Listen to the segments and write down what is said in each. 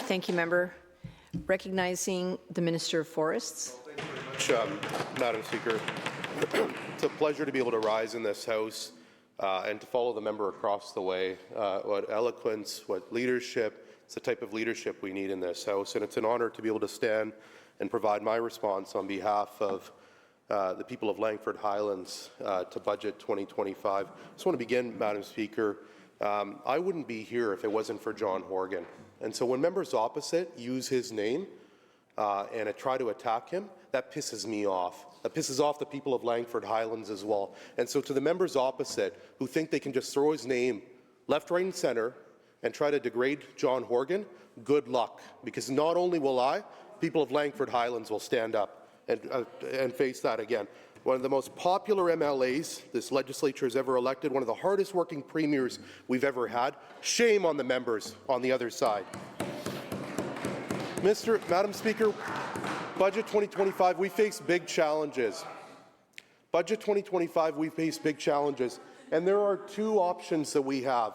Thank you, member. Recognizing the Minister of Forests. Well, thank you very much, Madam Speaker. It's a pleasure to be able to rise in this House and to follow the member across the way. What eloquence, what leadership, it's the type of leadership we need in this House, and it's an honour to be able to stand and provide my response on behalf of the people of Langford Highlands to Budget 2025. I just want to begin, Madam Speaker. I wouldn't be here if it wasn't for John Horgan. And so when members opposite use his name and try to attack him, that pisses me off. That pisses off the people of Langford Highlands as well. And so to the members opposite who think they can just throw his name left, right, and centre and try to degrade John Horgan, good luck. Because not only will I, people of Langford Highlands will stand up and face that again. One of the most popular MLAs this legislature has ever elected, one of the hardest working premiers we've ever had. Shame on the members on the other side. Madam Speaker, Budget 2025, we face big challenges. Budget 2025, we face big challenges, and there are two options that we have.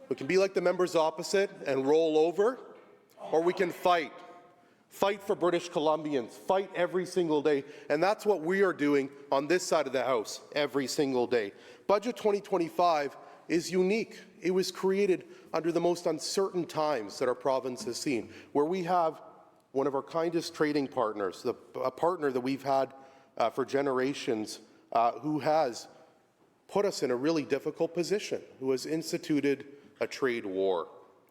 We can be like the members opposite and roll over, or we can fight. Fight for British Columbians, fight every single day, and that's what we are doing on this side of the House every single day. Budget 2025 is unique. It was created under the most uncertain times that our province has seen, where we have one of our kindest trading partners, a partner that we've had for generations, who has put us in a really difficult position, who has instituted a trade war.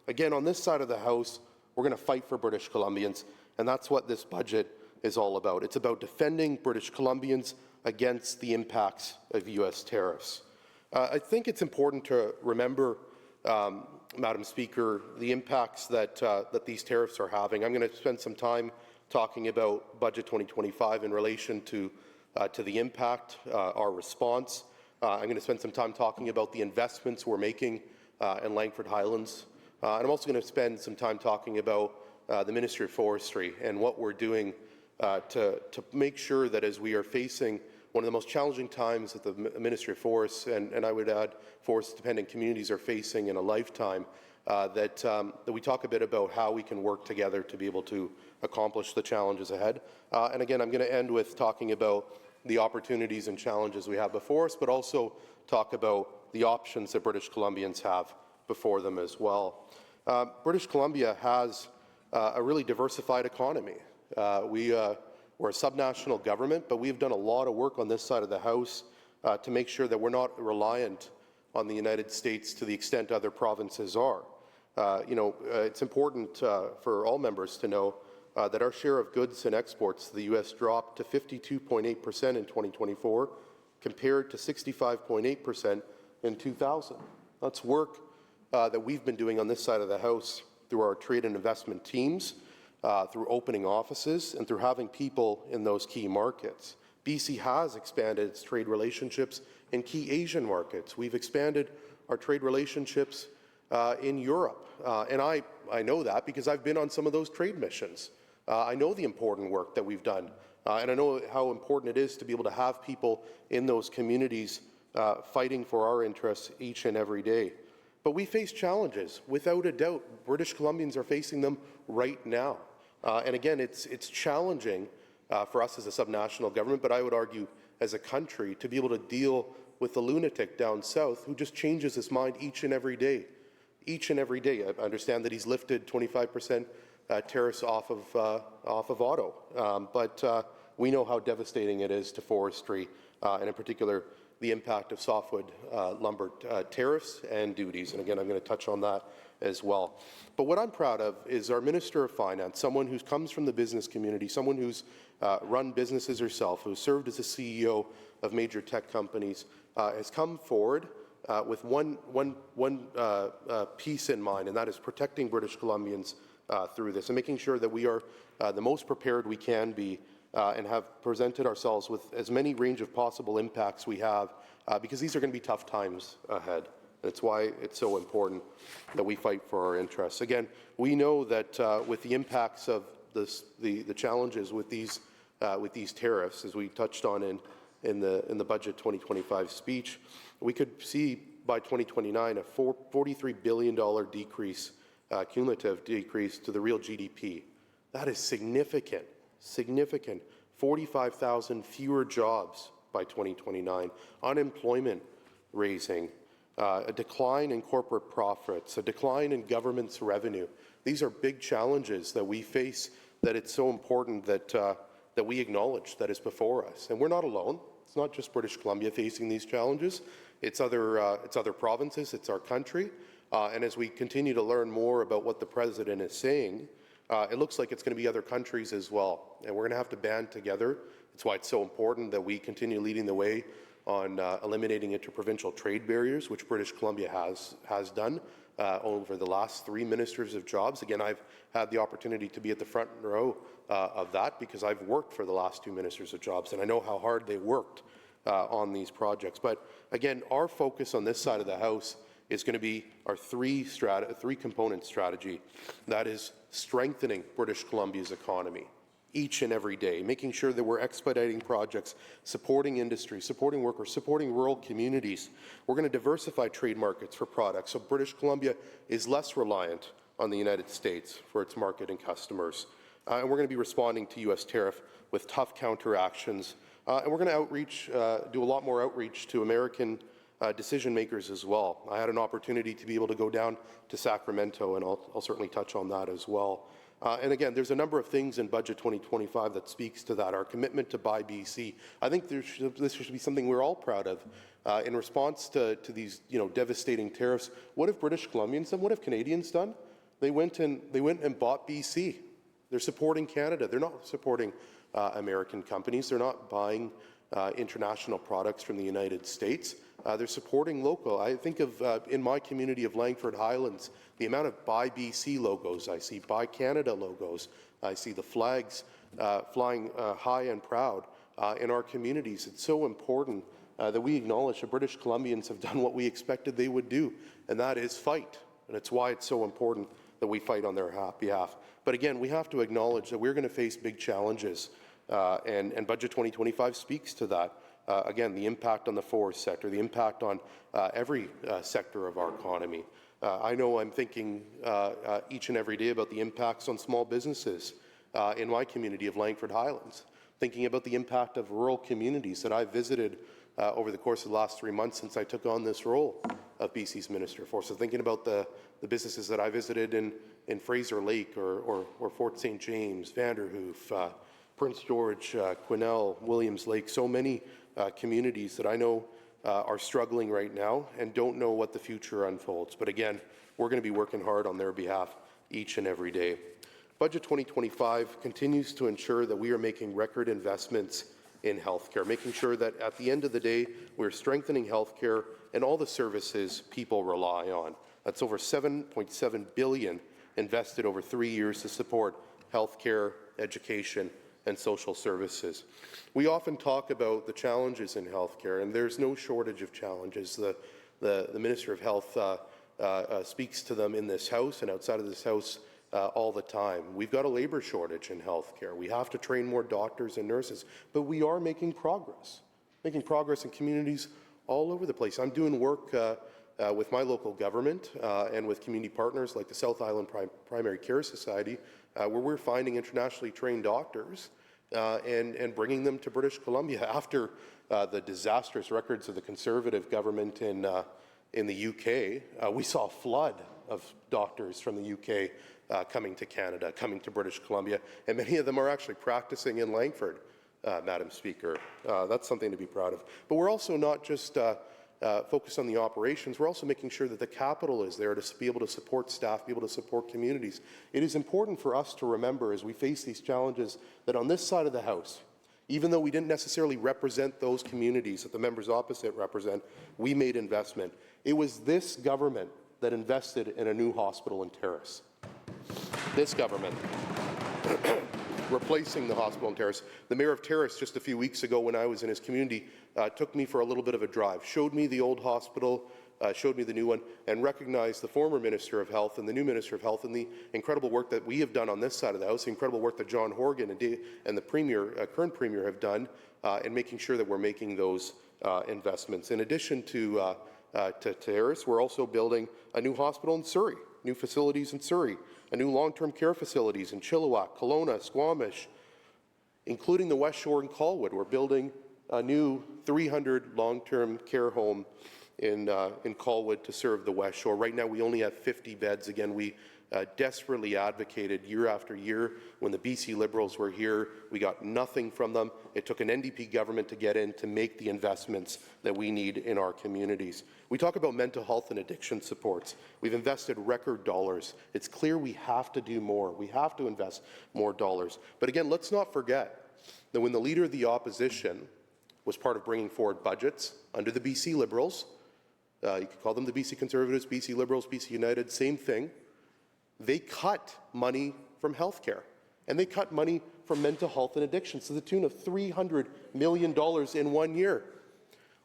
Again, on this side of the House, we're going to fight for British Columbians, and that's what this budget is all about. It's about defending British Columbians against the impacts of U.S. tariffs. I think it's important to remember, Madam Speaker, the impacts that these tariffs are having. I'm going to spend some time talking about Budget 2025 in relation to the impact, our response. I'm going to spend some time talking about the investments we're making in Langford Highlands. And I'm also going to spend some time talking about the Ministry of Forestry and what we're doing to make sure that as we are facing one of the most challenging times that the Ministry of Forests, and I would add forest-dependent communities are facing in a lifetime, that we talk a bit about how we can work together to be able to accomplish the challenges ahead. And again, I'm going to end with talking about the opportunities and challenges we have before us, but also talk about the options that British Columbians have before them as well. British Columbia has a really diversified economy. We're a subnational government, but we've done a lot of work on this side of the House to make sure that we're not reliant on the United States to the extent other provinces are. It's important for all members to know that our share of goods and exports to the U.S. dropped to 52.8% in 2024, compared to 65.8% in 2000. That's work that we've been doing on this side of the House through our trade and investment teams, through opening offices, and through having people in those key markets. BC has expanded its trade relationships in key Asian markets. We've expanded our trade relationships in Europe, and I know that because I've been on some of those trade missions. I know the important work that we've done, and I know how important it is to be able to have people in those communities fighting for our interests each and every day. But we face challenges, without a doubt. British Columbians are facing them right now. And again, it's challenging for us as a subnational government, but I would argue as a country, to be able to deal with the lunatic down south who just changes his mind each and every day. Each and every day. I understand that he's lifted 25% tariffs off of auto, but we know how devastating it is to forestry, and in particular, the impact of softwood lumber tariffs and duties. And again, I'm going to touch on that as well. But what I'm proud of is our Minister of Finance, someone who comes from the business community, someone who's run businesses herself, who's served as a CEO of major tech companies, has come forward with one piece in mind, and that is protecting British Columbians through this and making sure that we are the most prepared we can be and have presented ourselves with as many range of possible impacts we have, because these are going to be tough times ahead. That's why it's so important that we fight for our interests. Again, we know that with the impacts of the challenges with these tariffs, as we touched on in the Budget 2025 speech, we could see by 2029 a $43 billion decrease cumulative decrease to the real GDP. That is significant, significant. 45,000 fewer jobs by 2029, unemployment raising, a decline in corporate profits, a decline in government's revenue. These are big challenges that we face, that it's so important that, that we acknowledge that is before us. And we're not alone. It's not just British Columbia facing these challenges. It's other provinces, it's our country. And as we continue to learn more about what the President is saying, it looks like it's going to be other countries as well. And we're going to have to band together. It's why it's so important that we continue leading the way on eliminating interprovincial trade barriers, which British Columbia has done over the last 3 ministers of jobs. Again, I've had the opportunity to be at the front row of that because I've worked for the last 2 ministers of jobs, and I know how hard they worked on these projects. But again, our focus on this side of the House is going to be our three-component strategy. That is strengthening British Columbia's economy each and every day, making sure that we're expediting projects, supporting industry, supporting workers, supporting rural communities. We're going to diversify trade markets for products so British Columbia is less reliant on the United States for its market and customers. And we're going to be responding to U.S. tariff with tough counteractions. And we're going to do a lot more outreach to American decision makers as well. I had an opportunity to be able to go down to Sacramento, and I'll certainly touch on that as well. And again, there's a number of things in Budget 2025 that speaks to that. Our commitment to Buy BC. I think this should be something we're all proud of. In response to these devastating tariffs, what have British Columbians done? What have Canadians done? They went and bought BC. They're supporting Canada. They're not supporting American companies. They're not buying international products from the United States. They're supporting local. I think of, in my community of Langford Highlands, the amount of Buy BC logos I see, Buy Canada logos. I see the flags flying high and proud in our communities. It's so important that we acknowledge that British Columbians have done what we expected they would do, and that is fight. And it's why it's so important that we fight on their behalf. But again, we have to acknowledge that we're going to face big challenges, and Budget 2025 speaks to that. Again, the impact on the forest sector, the impact on every sector of our economy. I know I'm thinking each and every day about the impacts on small businesses in my community of Langford Highlands, thinking about the impact of rural communities that I've visited over the course of the last 3 months since I took on this role of BC's Minister for. So thinking about the businesses that I visited in Fraser Lake or Fort St. James, Vanderhoof, Prince George, Quesnel, Williams Lake, so many communities that I know are struggling right now and don't know what the future unfolds. But again, we're going to be working hard on their behalf each and every day. Budget 2025 continues to ensure that we are making record investments in healthcare, making sure that at the end of the day, we're strengthening healthcare and all the services people rely on. That's over $7.7 billion invested over 3 years to support healthcare, education, and social services. We often talk about the challenges in healthcare, and there's no shortage of challenges. The Minister of Health speaks to them in this House and outside of this House all the time. We've got a labour shortage in healthcare. We have to train more doctors and nurses, but we are making progress in communities all over the place. I'm doing work with my local government and with community partners like the South Island Primary Care Society, where we're finding internationally trained doctors and bringing them to British Columbia after the disastrous records of the Conservative government in the UK. We saw a flood of doctors from the UK coming to Canada, coming to British Columbia, and many of them are actually practicing in Langford, Madam Speaker. That's something to be proud of. But we're also not just focused on the operations, we're also making sure that the capital is there to be able to support staff, be able to support communities. It is important for us to remember as we face these challenges that on this side of the House, even though we didn't necessarily represent those communities that the members opposite represent, we made investment. It was this government that invested in a new hospital in Terrace. This government. Replacing the hospital in Terrace. The Mayor of Terrace just a few weeks ago when I was in his community took me for a little bit of a drive, showed me the old hospital, showed me the new one, and recognized the former Minister of Health and the new Minister of Health and the incredible work that we have done on this side of the House, the incredible work that John Horgan and the Premier, current Premier have done in making sure that we're making those investments. In addition to Terrace, we're also building a new hospital in Surrey, new facilities in Surrey, a new long-term care facilities in Chilliwack, Kelowna, Squamish, including the West Shore and Colwood. We're building a new 300 long-term care home in Colwood to serve the West Shore. Right now, we only have 50 beds. Again, we desperately advocated year after year. When the BC Liberals were here, we got nothing from them. It took an NDP government to get in to make the investments that we need in our communities. We talk about mental health and addiction supports. We've invested record dollars. It's clear we have to do more. We have to invest more dollars. But again, let's not forget that when the Leader of the Opposition was part of bringing forward budgets under the BC Liberals, you could call them the BC Conservatives, BC Liberals, BC United, same thing. They cut money from healthcare, and they cut money from mental health and addiction to the tune of $300 million in 1 year.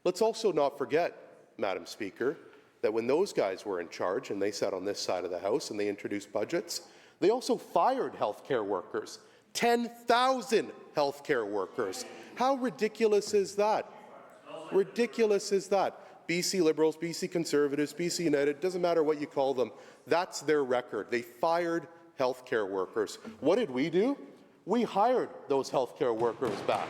Let's also not forget, Madam Speaker, that when those guys were in charge and they sat on this side of the House and they introduced budgets, they also fired healthcare workers, 10,000 healthcare workers. How ridiculous is that? Ridiculous is that? BC Liberals, BC Conservatives, BC United, doesn't matter what you call them, that's their record. They fired healthcare workers. What did we do? We hired those healthcare workers back.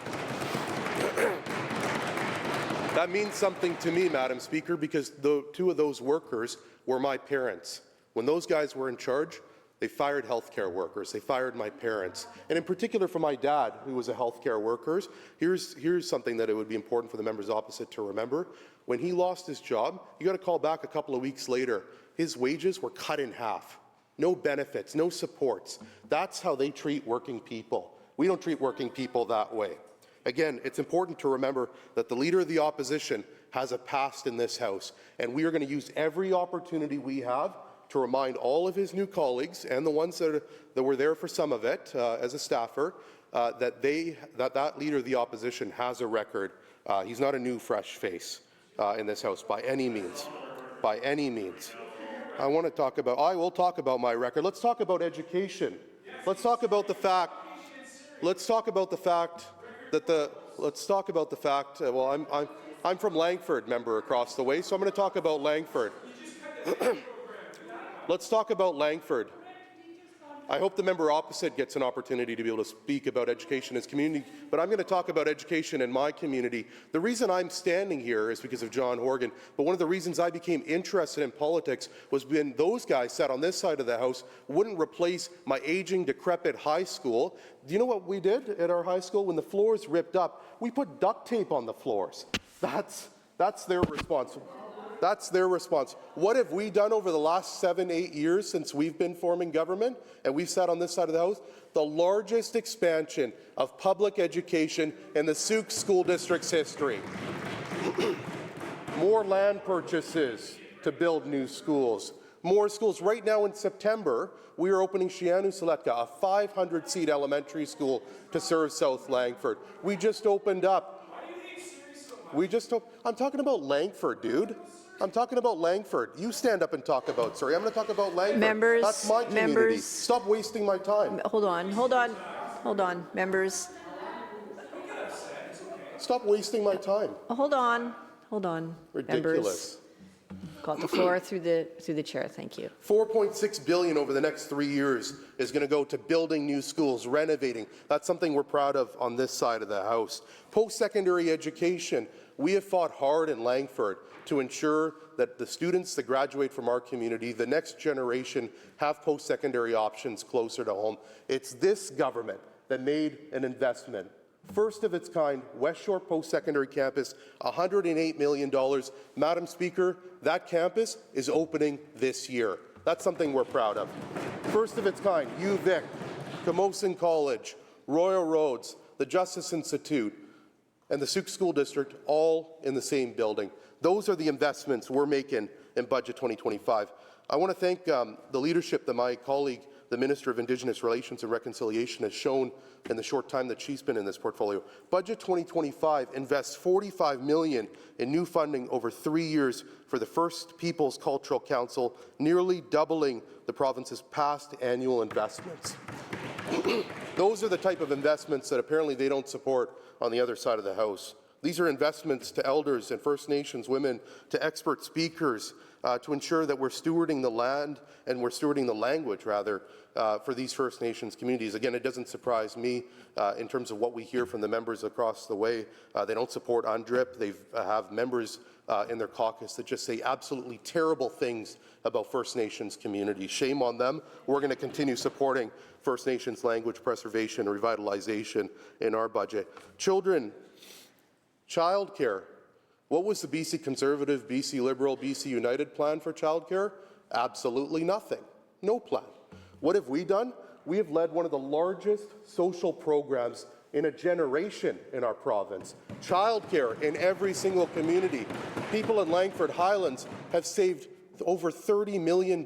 That means something to me, Madam Speaker, because the two of those workers were my parents. When those guys were in charge, they fired healthcare workers. They fired my parents. And in particular for my dad, who was a healthcare worker, here's something that it would be important for the members opposite to remember. When he lost his job, you got to call back a couple of weeks later. His wages were cut in half. No benefits, no supports. That's how they treat working people. We don't treat working people that way. Again, it's important to remember that the Leader of the Opposition has a past in this House, and we are going to use every opportunity we have to remind all of his new colleagues and the ones that were there for some of it as a staffer that that Leader of the Opposition has a record. He's not a new, fresh face in this House by any means. By any means. I will talk about my record. Let's talk about education. Let's talk about the fact well, I'm from Langford, member across the way, so I'm going to talk about Langford. Let's talk about Langford. I hope the member opposite gets an opportunity to be able to speak about education in his community, but I'm going to talk about education in my community. The reason I'm standing here is because of John Horgan, but one of the reasons I became interested in politics was when those guys sat on this side of the House wouldn't replace my aging, decrepit high school. Do you know what we did at our high school? When the floors ripped up, we put duct tape on the floors. That's their response. That's their response. What have we done over the last 7-8 years since we've been forming government and we've sat on this side of the House? The largest expansion of public education in the Sault School District's history. More land purchases to build new schools. More schools. Right now in September, we are opening Sianu-Seletka, a 500-seat elementary school to serve South Langford. We just opened up. I'm talking about Langford, dude. I'm talking about Langford. You stand up and talk about Surrey. I'm going to talk about Langford. Members, that's my community. members, stop wasting my time. Hold on, members. Stop wasting my time. Hold on. Ridiculous. Members. Got the floor through the chair. Thank you. $4.6 billion over the next 3 years is going to go to building new schools, renovating. That's something we're proud of on this side of the House. Post-secondary education. We have fought hard in Langford to ensure that the students that graduate from our community, the next generation, have post-secondary options closer to home. It's this government that made an investment. First of its kind, West Shore Post-Secondary Campus, $108 million. Madam Speaker, that campus is opening this year. That's something we're proud of. First of its kind, UVic, Camosun College, Royal Roads, the Justice Institute, and the Sault School District, all in the same building. Those are the investments we're making in Budget 2025. I want to thank the leadership that my colleague, the Minister of Indigenous Relations and Reconciliation, has shown in the short time that she's been in this portfolio. Budget 2025 invests $45 million in new funding over 3 years for the First Peoples Cultural Council, nearly doubling the province's past annual investments. Those are the type of investments that apparently they don't support on the other side of the House. These are investments to elders and First Nations women, to expert speakers, to ensure that we're stewarding the land and we're stewarding the language, rather, for these First Nations communities. Again, it doesn't surprise me in terms of what we hear from the members across the way. They don't support UNDRIP. They have members in their caucus that just say absolutely terrible things about First Nations communities. Shame on them. We're going to continue supporting First Nations language preservation and revitalization in our budget. Children, childcare. What was the BC Conservative, BC Liberal, BC United plan for childcare? Absolutely nothing. No plan. What have we done? We have led one of the largest social programs in a generation in our province. Childcare in every single community. People in Langford Highlands have saved over $30 million,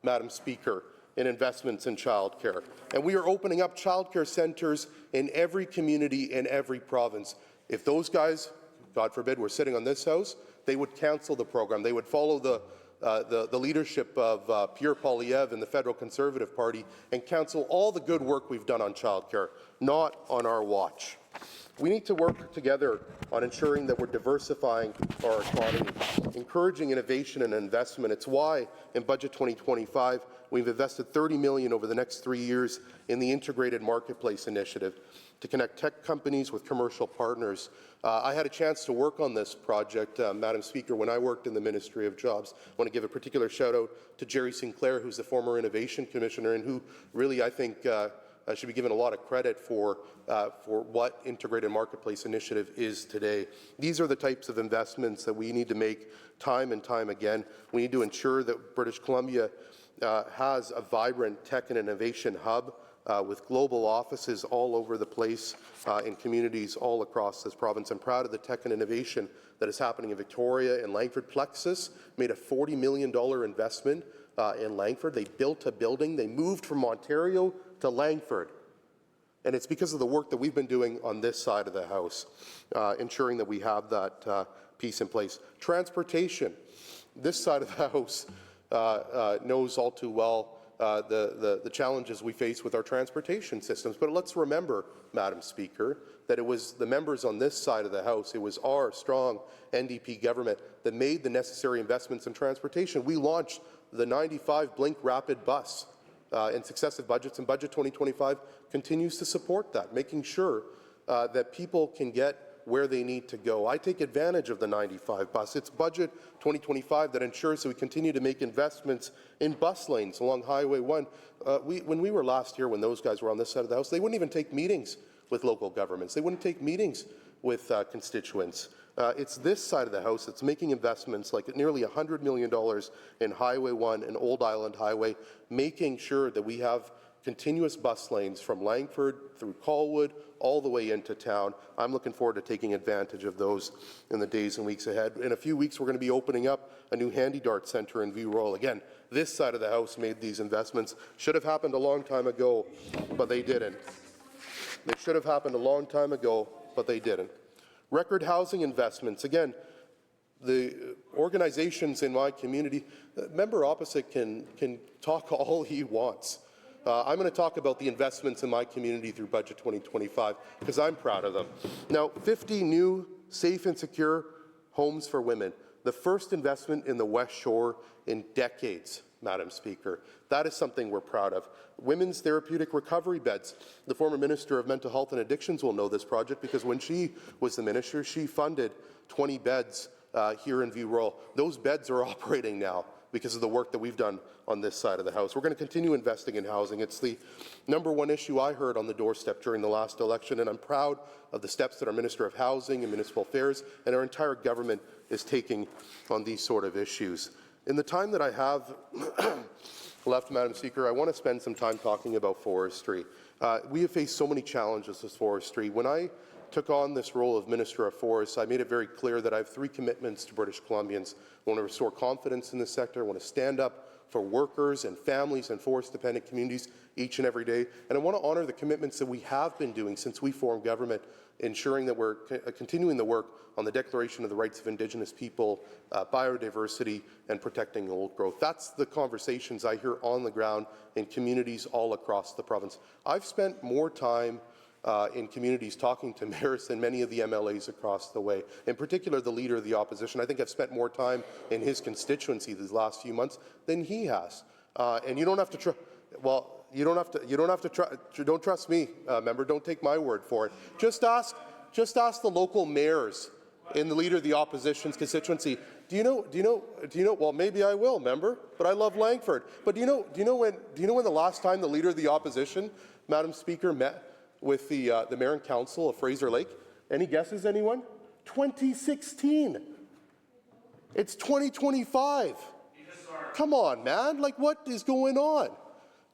Madam Speaker, in investments in childcare. And we are opening up childcare centres in every community in every province. If those guys, God forbid, were sitting on this House, they would cancel the program. They would follow the leadership of Pierre Poilievre and the Federal Conservative Party and cancel all the good work we've done on childcare, not on our watch. We need to work together on ensuring that we're diversifying our economy, encouraging innovation and investment. It's why in Budget 2025 we've invested $30 million over the next 3 years in the Integrated Marketplace Initiative to connect tech companies with commercial partners. I had a chance to work on this project, Madam Speaker, when I worked in the Ministry of Jobs. I want to give a particular shout out to Jerry Sinclair, who's the former Innovation Commissioner and who really, I think, should be given a lot of credit for what Integrated Marketplace Initiative is today. These are the types of investments that we need to make time and time again. We need to ensure that British Columbia has a vibrant tech and innovation hub with global offices all over the place in communities all across this province. I'm proud of the tech and innovation that is happening in Victoria and Langford. Plexus made a $40 million investment in Langford. They built a building. They moved from Ontario to Langford. And it's because of the work that we've been doing on this side of the House, ensuring that we have that piece in place. Transportation. This side of the House knows all too well the challenges we face with our transportation systems. But let's remember, Madam Speaker, that it was the members on this side of the House, it was our strong NDP government that made the necessary investments in transportation. We launched the 95 Blink Rapid bus in successive budgets, and Budget 2025 continues to support that, making sure that people can get where they need to go. I take advantage of the 95 bus. It's Budget 2025 that ensures that we continue to make investments in bus lanes along Highway 1. When we were last year, when those guys were on this side of the House, they wouldn't even take meetings with local governments. They wouldn't take meetings with constituents. It's this side of the House that's making investments like nearly $100 million in Highway 1 and Old Island Highway, making sure that we have continuous bus lanes from Langford through Colwood all the way into town. I'm looking forward to taking advantage of those in the days and weeks ahead. In a few weeks, we're going to be opening up a new Handy Dart Centre in View Royal. Again, this side of the House made these investments. Should have happened a long time ago, but they didn't. They should have happened a long time ago, but they didn't. Record housing investments. Again, the organizations in my community, member opposite can talk all he wants. I'm going to talk about the investments in my community through Budget 2025 because I'm proud of them. Now, 50 new safe and secure homes for women, the first investment in the West Shore in decades, Madam Speaker. That is something we're proud of. Women's therapeutic recovery beds. The former Minister of Mental Health and Addictions will know this project because when she was the minister, she funded 20 beds here in View Royal. Those beds are operating now because of the work that we've done on this side of the House. We're going to continue investing in housing. It's the #1 issue I heard on the doorstep during the last election, and I'm proud of the steps that our Minister of Housing and Municipal Affairs and our entire government is taking on these sort of issues. In the time that I have left, Madam Speaker, I want to spend some time talking about forestry. We have faced so many challenges with forestry. When I took on this role of Minister of Forests, I made it very clear that I have 3 commitments to British Columbians. I want to restore confidence in the sector. I want to stand up for workers and families and forest-dependent communities each and every day. And I want to honour the commitments that we have been doing since we formed government, ensuring that we're continuing the work on the Declaration of the Rights of Indigenous People, biodiversity, and protecting old growth. That's the conversations I hear on the ground in communities all across the province. I've spent more time in communities talking to mayors than many of the MLAs across the way. In particular, the Leader of the Opposition. I think I've spent more time in his constituency these last few months than he has. And you don't have to you don't have to don't trust me, member. Don't take my word for it. Just ask the local mayors in the Leader of the Opposition's constituency. Do you know? Well, maybe I will, member, but I love Langford. But do you know when the last time the Leader of the Opposition, Madam Speaker, met with the Mayor and Council of Fraser Lake? Any guesses, anyone? 2016. It's 2025. Come on, man. Like, what is going on?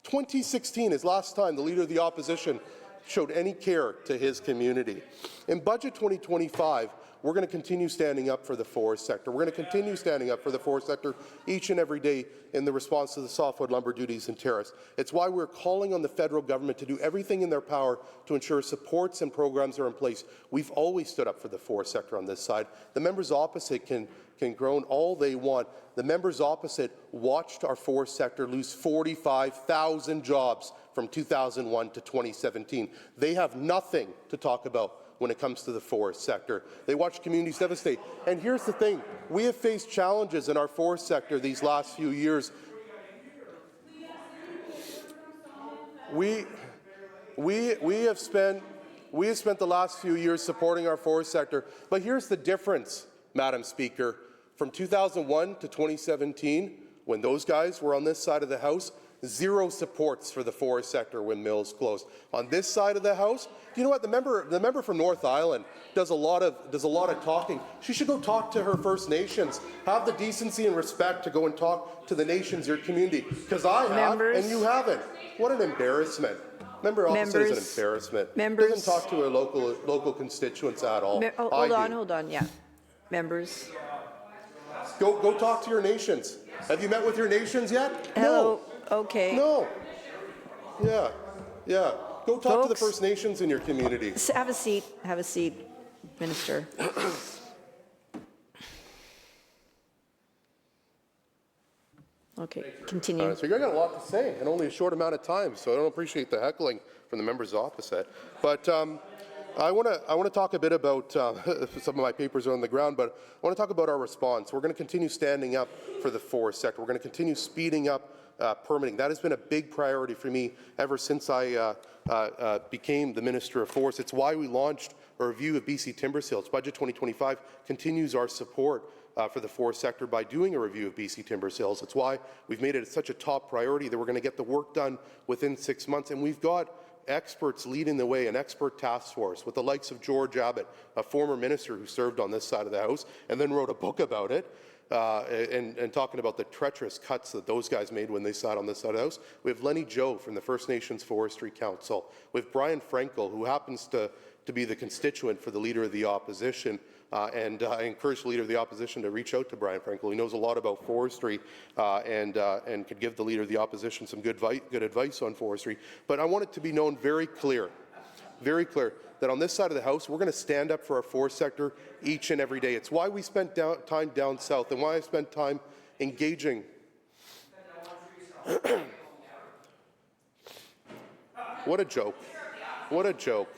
2016 is last time the Leader of the Opposition showed any care to his community. In Budget 2025, we're going to continue standing up for the forest sector. We're going to continue standing up for the forest sector each and every day in the response to the softwood lumber duties and tariffs. It's why we're calling on the federal government to do everything in their power to ensure supports and programs are in place. We've always stood up for the forest sector on this side. The members opposite can groan all they want. The members opposite watched our forest sector lose 45,000 jobs from 2001 to 2017. They have nothing to talk about when it comes to the forest sector. They watch communities devastate. And here's the thing, we have faced challenges in our forest sector these last few years. We have spent the last few years supporting our forest sector, but here's the difference, Madam Speaker. From 2001 to 2017, when those guys were on this side of the House, zero supports for the forest sector when mills closed. On this side of the House, do you know what? The member from North Island does a lot of talking. She should go talk to her First Nations. Have the decency and respect to go and talk to the nations, your community. Because I have, and you haven't. What an embarrassment. Member opposite is an embarrassment. Members doesn't talk to her local constituents at all. Hold on, yeah. Members. Go talk to your nations. Have you met with your nations yet? No. No. Okay. No. Yeah. Go talk to the First Nations in your community. Have a seat. Have a seat, Minister. Okay, continue. So I got a lot to say in only a short amount of time, so I don't appreciate the heckling from the members opposite. But I want to talk a bit about some of my papers are on the ground, but I want to talk about our response. We're going to continue standing up for the forest sector. We're going to continue speeding up permitting. That has been a big priority for me ever since I became the Minister of Forests. It's why we launched a review of BC timber sales. Budget 2025 continues our support for the forest sector by doing a review of BC timber sales. It's why we've made it such a top priority that we're going to get the work done within 6 months. And we've got experts leading the way, an expert task force with the likes of George Abbott, a former minister who served on this side of the House and then wrote a book about it, and talking about the treacherous cuts that those guys made when they sat on this side of the House. We have Lenny Joe from the First Nations Forestry Council. We have Brian Frankel, who happens to be the constituent for the Leader of the Opposition. And I encourage the Leader of the Opposition to reach out to Brian Frankel. He knows a lot about forestry and could give the Leader of the Opposition some good advice on forestry. But I want it to be known very clear, that on this side of the House, we're going to stand up for our forest sector each and every day. It's why we spent time down south and why I spent time engaging. What a joke. What a joke.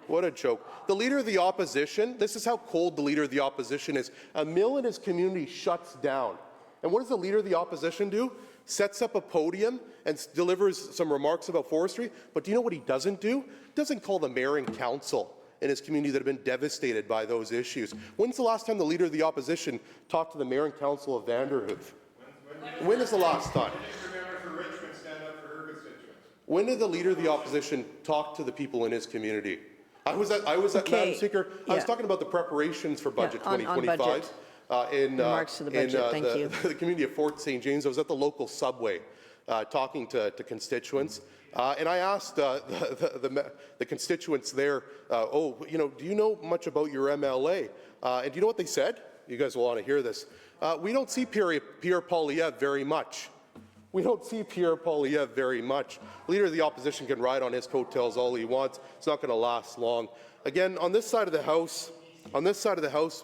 What a joke. The Leader of the Opposition, this is how cold the Leader of the Opposition is. A mill in his community shuts down. And what does the Leader of the Opposition do? Sets up a podium and delivers some remarks about forestry. But do you know what he doesn't do? He doesn't call the Mayor and Council in his community that have been devastated by those issues. When's the last time the Leader of the Opposition talked to the Mayor and Council of Vanderhoof? When is the last time? When did the Leader of the Opposition talk to the people in his community? I was at Madam Speaker, I was talking about the preparations for Budget 2025. Remarks to the budget, thank you. The community of Fort St. James. I was at the local subway talking to constituents, and I asked the constituents there, do you know much about your MLA? And do you know what they said? You guys will want to hear this. We don't see Pierre Poilievre very much. We don't see Pierre Poilievre very much. Leader of the Opposition can ride on his coattails all he wants. It's not going to last long. Again, on this side of the House,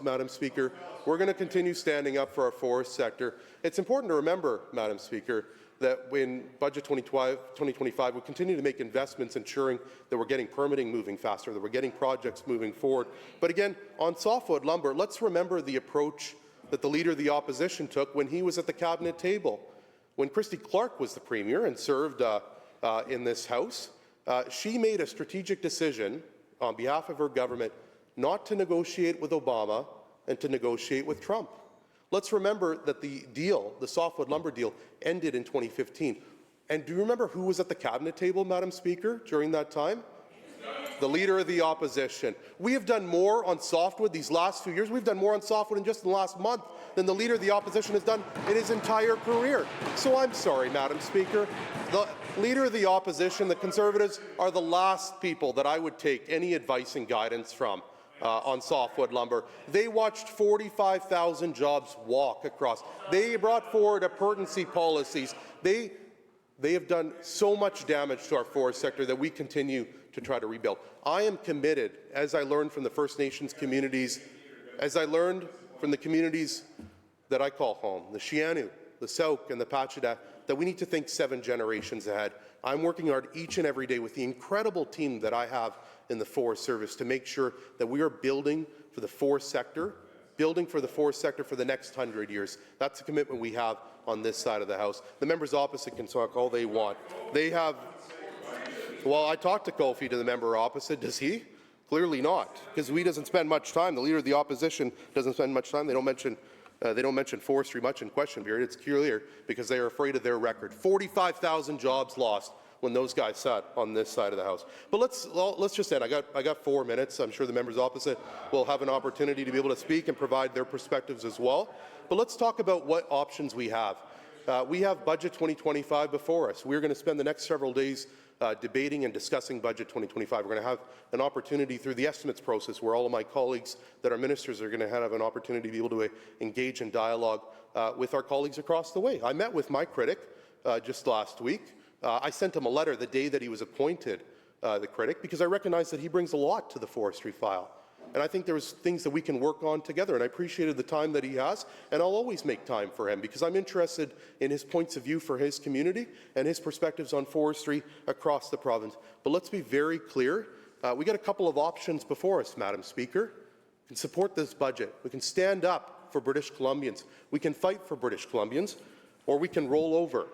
Madam Speaker, we're going to continue standing up for our forest sector. It's important to remember, Madam Speaker, that in Budget 2025, we continue to make investments ensuring that we're getting permitting moving faster, that we're getting projects moving forward. But again, on softwood lumber, let's remember the approach that the Leader of the Opposition took when he was at the Cabinet table. When Christy Clark was the Premier and served in this House, she made a strategic decision on behalf of her government not to negotiate with Obama and to negotiate with Trump. Let's remember that the deal, the softwood lumber deal, ended in 2015. And do you remember who was at the Cabinet table, Madam Speaker, during that time? The Leader of the Opposition. We have done more on softwood these last few years. We've done more on softwood in just the last month than the Leader of the Opposition has done in his entire career. So I'm sorry, Madam Speaker. The Leader of the Opposition, the Conservatives, are the last people that I would take any advice and guidance from on softwood lumber. They watched 45,000 jobs walk across. They brought forward appurtenancy policies. They have done so much damage to our forest sector that we continue to try to rebuild. I am committed, as I learned from the First Nations communities, as I learned from the communities that I call home, the Shianu, the Sauk, and the Pacheedaht, that we need to think 7 generations ahead. I'm working hard each and every day with the incredible team that I have in the Forest Service to make sure that we are building for the forest sector, for the next 100 years. That's the commitment we have on this side of the House. The members opposite can talk all they want. They have, well, I talked to Kofi, to the member opposite. Does he? Clearly not, because he doesn't spend much time. The Leader of the Opposition doesn't spend much time. They don't mention forestry much in question period. It's clear because they are afraid of their record. 45,000 jobs lost when those guys sat on this side of the House. But let's just end. I got 4 minutes. I'm sure the members opposite will have an opportunity to be able to speak and provide their perspectives as well. But let's talk about what options we have. We have Budget 2025 before us. We're going to spend the next several days debating and discussing Budget 2025. We're going to have an opportunity through the estimates process where all of my colleagues that are ministers are going to have an opportunity to be able to engage in dialogue with our colleagues across the way. I met with my critic just last week. I sent him a letter the day that he was appointed the critic because I recognize that he brings a lot to the forestry file. And I think there's things that we can work on together, and I appreciated the time that he has, and I'll always make time for him because I'm interested in his points of view for his community and his perspectives on forestry across the province. But let's be very clear. We got a couple of options before us, Madam Speaker. We can support this budget. We can stand up for British Columbians. We can fight for British Columbians, or we can roll over.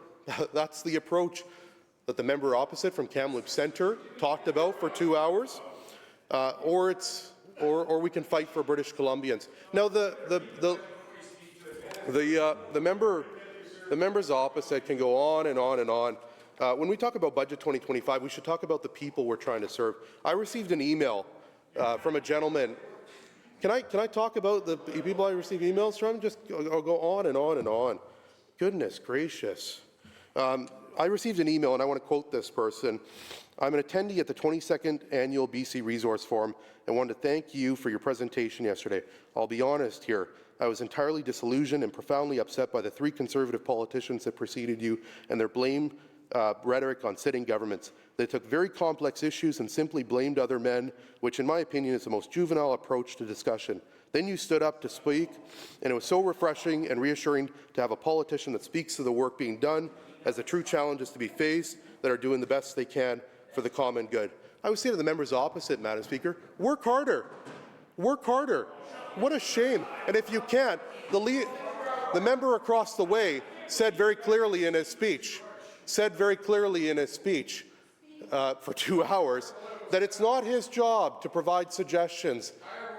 That's the approach that the member opposite from Kamloops Centre talked about for 2 hours, or we can fight for British Columbians. Now, the members opposite can go on and on and on. When we talk about Budget 2025, we should talk about the people we're trying to serve. I received an email from a gentleman. Can I talk about the people I received emails from? Just I'll go on and on and on. Goodness gracious. I received an email, and I want to quote this person. I'm an attendee at the 22nd Annual BC Resource Forum and wanted to thank you for your presentation yesterday. I'll be honest here. I was entirely disillusioned and profoundly upset by the 3 Conservative politicians that preceded you and their blame rhetoric on sitting governments. They took very complex issues and simply blamed other men, which in my opinion is the most juvenile approach to discussion. Then you stood up to speak, and it was so refreshing and reassuring to have a politician that speaks to the work being done as the true challenges to be faced that are doing the best they can for the common good. I would say to the members opposite, Madam Speaker, work harder. Work harder. What a shame. And if you can't, the member across the way said very clearly in his speech, for 2 hours, that it's not his job to provide suggestions.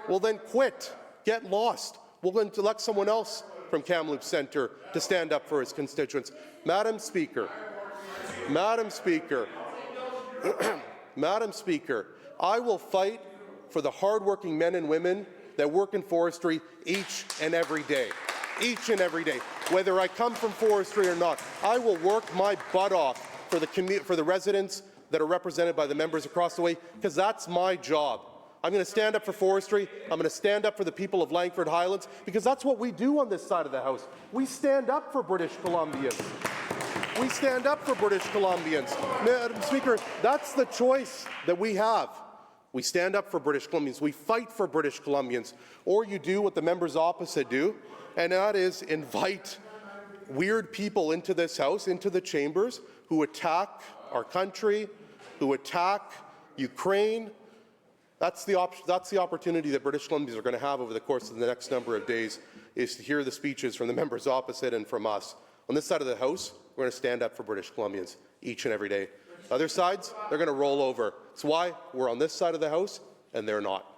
Well, then quit. Get lost. We'll then elect someone else from Kamloops Centre to stand up for his constituents. Madam Speaker, Madam Speaker, Madam Speaker, I will fight for the hardworking men and women that work in forestry each and every day. Each and every day. Whether I come from forestry or not, I will work my butt off for the residents that are represented by the members across the way, because that's my job. I'm going to stand up for forestry. I'm going to stand up for the people of Langford Highlands, because that's what we do on this side of the House. We stand up for British Columbians. We stand up for British Columbians. Madam Speaker, that's the choice that we have. We stand up for British Columbians. We fight for British Columbians. Or you do what the members opposite do, and that is invite weird people into this House, into the chambers, who attack our country, who attack Ukraine. That's the opportunity that British Columbians are going to have over the course of the next number of days, is to hear the speeches from the members opposite and from us. On this side of the House, we're going to stand up for British Columbians each and every day. Other sides, they're going to roll over. It's why we're on this side of the House and they're not.